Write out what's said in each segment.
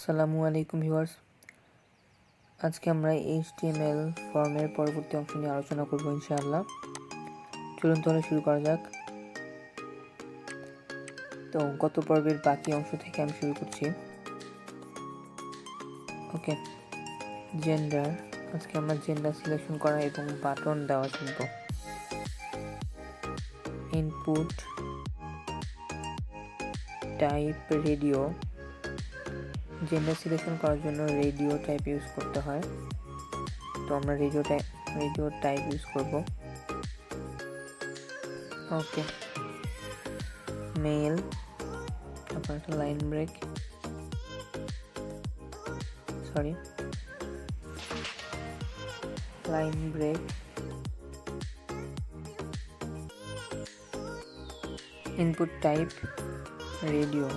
Assalamu-Alaikum viewers, আজকে আমরা HTML ফর্মের পরবর্তী অংশ নিয়ে আলোচনা করব ইনশাআল্লাহ। চলুন তাহলে শুরু করা যাক। তো গত পর্বের বাকি অংশ থেকে আমি শুরু করছি। ওকে, জেন্ডার। আজকে আমরা জেন্ডার সিলেকশন করা এবং বাটন দেওয়া শিখব। Input type radio. Gender selection করার জন্য রেডিও টাইপ ইউজ করতে হয়, তো আমরা রেডিও টাইপ ইউজ করব। ওকে, মেল, তারপর একটা line break, input type radio,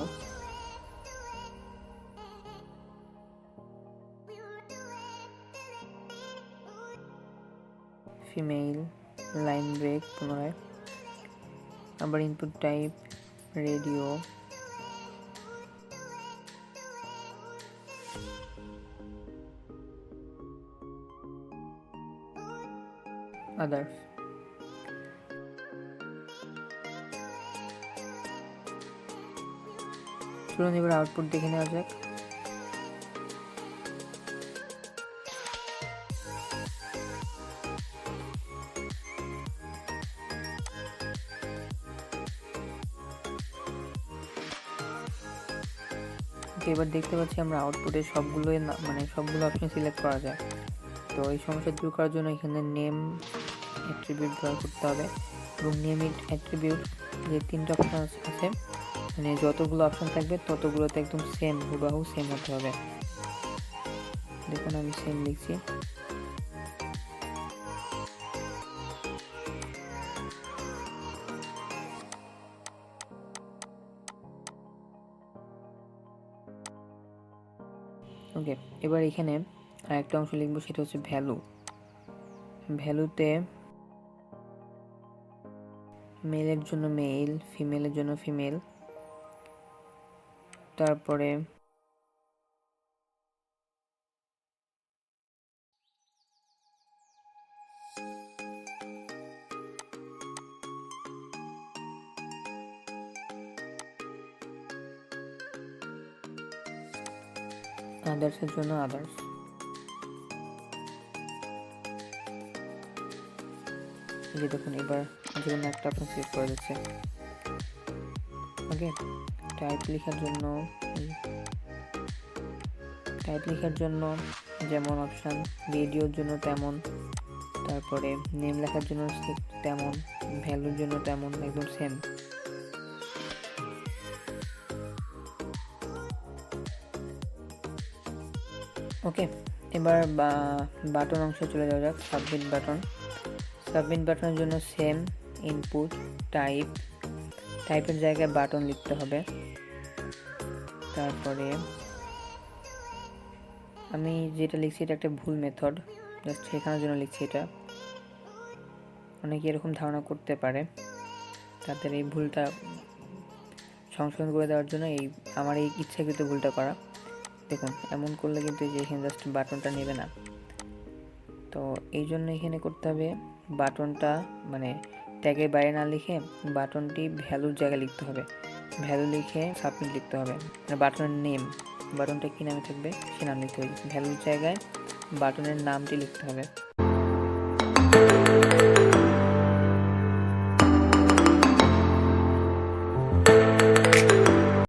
female, line break, পুনরায় আবার ইনপুট টাইপ রেডিও, আদার্স। চলুন এবার আউটপুট দেখে নেওয়া যাক। এবার দেখতে পাচ্ছি আমরা আউটপুটে সবগুলো অপশন সিলেক্ট করা যায়। তো এই সমস্যা দূর করার জন্য এখানে নেম অ্যাট্রিবিউট ব্যবহার করতে হবে, এবং নেম অ্যাট্রিবিউট যে তিনটা অপশন আছে, মানে যতগুলো অপশন থাকবে ততগুলোতে একদম হুবহু সেম হতে হবে। দেখুন আমি সেম লিখছি। ওকে, এবার এখানে আরেকটা অংশ লিখবো, সেটা হচ্ছে ভ্যালুতে মেলের জন্য মেল, ফিমেলের জন্য ফিমেল, তারপরে আদার্সের জন্য আদার্স। এই যে দেখুন এবার যেকোনো একটা অপশন সিলেক্ট করা যাচ্ছে। ওকে, টাইপ লেখার জন্য যেমন অপশন, রেডিওর জন্য তেমন, তারপরে নেম লেখার জন্য তেমন, ভ্যালুর জন্য তেমন, একদম সেম। ওকে, এবার বাটন অংশে চলে যাওয়া যাক। সাবমিট বাটনের জন্য সেম, ইনপুট টাইপের জায়গায় বাটন লিখতে হবে। তারপরে আমি যেটা লিখছি এটা একটা ভুল মেথড, জাস্ট শেখানোর জন্য লিখছি। এটা অনেকে এরকম ধারণা করতে পারে, তাদের এই ভুলটা সংশোধন করে দেওয়ার জন্য আমার এই ইচ্ছাকৃত ভুলটা করা। দেখুন এমন করলে কিন্তু যে এখানে জাস্ট বাটনটা নেবে না, তো এই জন্য এখানে করতে হবে বাটনটা মানে ট্যাগের বাইরে না লিখে বাটনটি ভ্যালুর জায়গায় লিখতে হবে। ভ্যালু লিখে সাবমিট লিখতে হবে। বাটনের নেম, বাটনটা কী নামে থাকবে সে নাম লিখতে হবে। ভ্যালুর জায়গায় বাটনের নামটি লিখতে হবে।